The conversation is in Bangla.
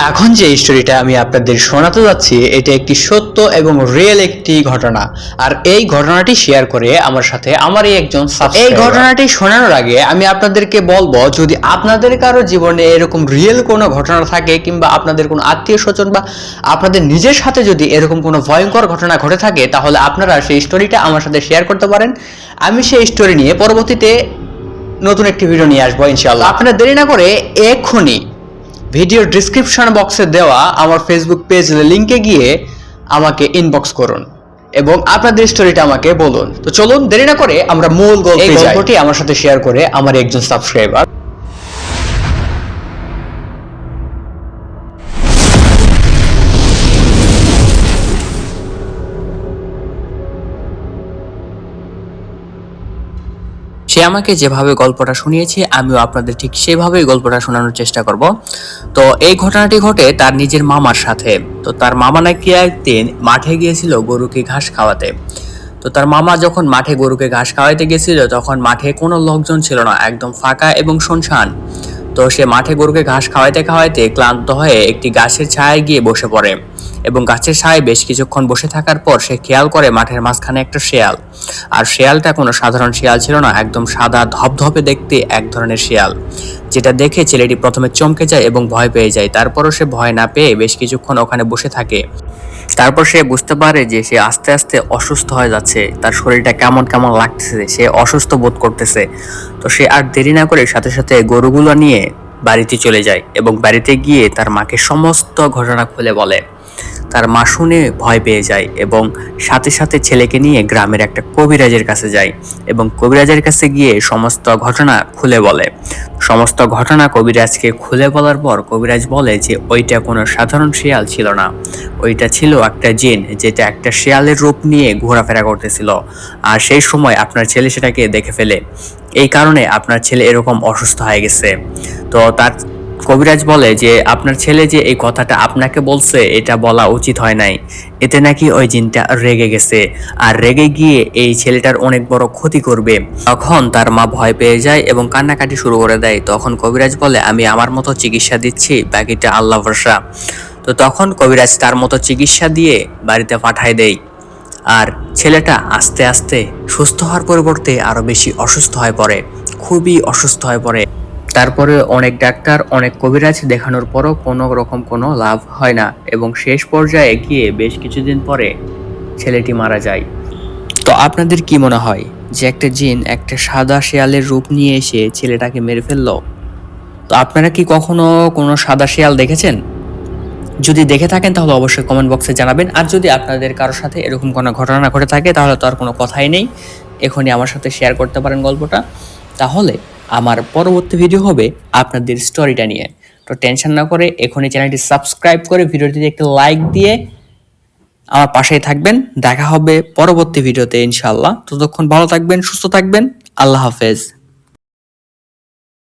এখন যে স্টোরিটা আমি আপনাদের শোনাতে যাচ্ছি এটা একটি সত্য এবং রিয়েল একটি ঘটনা। আর এই ঘটনাটি শেয়ার করে আমার সাথে আমারই একজন সাবস্ক্রাইবার। এই ঘটনাটি শোনানোর আগে আমি আপনাদেরকে বলবো, যদি আপনাদের কারো জীবনে এরকম রিয়েল কোনো ঘটনা থাকে কিংবা আপনাদের কোনো আত্মীয় স্বজন বা আপনাদের নিজের সাথে যদি এরকম কোনো ভয়ঙ্কর ঘটনা ঘটে থাকে, তাহলে আপনারা সেই স্টোরিটা আমার সাথে শেয়ার করতে পারেন। আমি সেই স্টোরি নিয়ে পরবর্তীতে নতুন একটি ভিডিও নিয়ে আসবো ইনশাআল্লাহ। আপনারা দেরি না করে এক্ষুনি ভিডিওর ডেসক্রিপশন বক্সে দেওয়া আমার ফেসবুক পেজ লিংকে গিয়ে আমাকে ইনবক্স করুন এবং আপনাদের স্টোরিটা আমাকে বলুন। তো চলুন দেরি না করে আমরা মূল গল্পে যাই। এই গল্পটি আমার সাথে শেয়ার করে আমার একজন সাবস্ক্রাইবার। সে আমাকে যেভাবে গল্পটা শুনিয়েছে আমিও আপনাদের ঠিক সেভাবেই গল্পটা শোনানোর চেষ্টা করব। তো এই ঘটনাটি ঘটে তার নিজের মামার সাথে। তো তার মামা নাকি একদিন মাঠে গিয়েছিল গরুকে ঘাস খাওয়াতে। তো তার মামা যখন মাঠে গরুকে ঘাস খাওয়াইতে গেছিল তখন মাঠে কোনো লোকজন ছিল না, একদম ফাঁকা এবং শুনশান। তো সে মাঠে গরুকে ঘাস খাওয়াইতে খাওয়াইতে ক্লান্ত হয়ে একটি গাছের ছায়ায় গিয়ে বসে পড়ে এবং গাছের ছায়ায় বেশ কিছুক্ষণ বসে থাকার পর সে খেয়াল করে মাঠের মাঝখানে একটা শেয়াল। আর শেয়ালটা কোনো সাধারণ শেয়াল ছিল না, একদম সাদা ধপধপে দেখতে এক ধরনের শেয়াল, যেটা দেখে ছেলেটি প্রথমে চমকে যায় এবং ভয় পেয়ে যায়। তারপরও সে ভয় না পেয়ে বেশ কিছুক্ষণ ওখানে বসে থাকে। তারপর সে বুঝতে পারে যে সে আস্তে আস্তে অসুস্থ হয়ে যাচ্ছে, তার শরীরটা কেমন কেমন লাগতেছে, সে অসুস্থ বোধ করতেছে। তো সে আর দেরি না করে সাথে সাথে গরুগুলো নিয়ে বাড়িতে চলে যায় এবং বাড়িতে গিয়ে তার মাকে সমস্ত ঘটনা খুলে বলে। তার মা শুনে ভয় পেয়ে যায় এবং সাথে সাথে ছেলেকে নিয়ে গ্রামের একটা কবিরাজের কাছে যায় এবং কবিরাজের কাছে গিয়ে সমস্ত ঘটনা খুলে বলে। সমস্ত ঘটনা কবিরাজকে খুলে বলার পর কবিরাজ বলে যে ওইটা কোনো সাধারণ শিয়াল ছিল না, ওইটা ছিল একটা জিন, যেটা একটা শিয়ালের রূপ নিয়ে ঘোরাফেরা করতেছিল। আর সেই সময় আপনার ছেলে সেটাকে দেখে ফেলে, এই কারণে আপনার ছেলে এরকম অসুস্থ হয়ে গেছে। তো তার কবিরাজ বলে যে আপনার ছেলে যে এই কথাটা আপনাকে বলছে এটা বলা উচিত হয় নাই, এতে নাকি ওই জিনটা রেগে গেছে আর রেগে গিয়ে এই ছেলেটার অনেক বড় ক্ষতি করবে। তখন তার মা ভয় পেয়ে যায় এবং কান্নাকাটি শুরু করে দেয়। তখন কবিরাজ বলে আমি আমার মতো চিকিৎসা দিচ্ছি, বাকিটা আল্লাহ ভরসা। তো তখন কবিরাজ তার মতো চিকিৎসা দিয়ে বাড়িতে পাঠায় দেয়। আর ছেলেটা আস্তে আস্তে সুস্থ হওয়ার পরিবর্তে আরো বেশি অসুস্থ হয়ে পড়ে, খুবই অসুস্থ হয়ে পড়ে। তারপরে অনেক ডাক্তার, অনেক কবিরাজ দেখানোর পরও কোনো রকম কোনো লাভ হয় না এবং শেষ পর্যায়ে গিয়ে বেশ কিছুদিন পরে ছেলেটি মারা যায়। তো আপনাদের কি মনে হয় যে একটা জিন একটা সাদা শেয়ালের রূপ নিয়ে এসে ছেলেটাকে মেরে ফেললো? তো আপনারা কি কখনো কোনো সাদা শেয়াল দেখেছেন? যদি দেখে থাকেন তাহলে অবশ্যই কমেন্ট বক্সে জানাবেন। আর যদি আপনাদের কারোর সাথে এরকম কোনো ঘটনা ঘটে থাকে তাহলে তো আর কোনো কথাই নেই, এখনই আমার সাথে শেয়ার করতে পারেন গল্পটা। তাহলে আমার পরবর্তী ভিডিও হবে আপনাদের স্টোরিটা নিয়ে। তো টেনশন না করে এখনই চ্যানেলটি সাবস্ক্রাইব করে ভিডিওটিতে একটি লাইক দিয়ে আমার পাশেই থাকবেন। দেখা হবে পরবর্তী ভিডিওতে ইনশাআল্লাহ। ততক্ষণ ভালো থাকবেন, সুস্থ থাকবেন। আল্লাহ হাফেজ।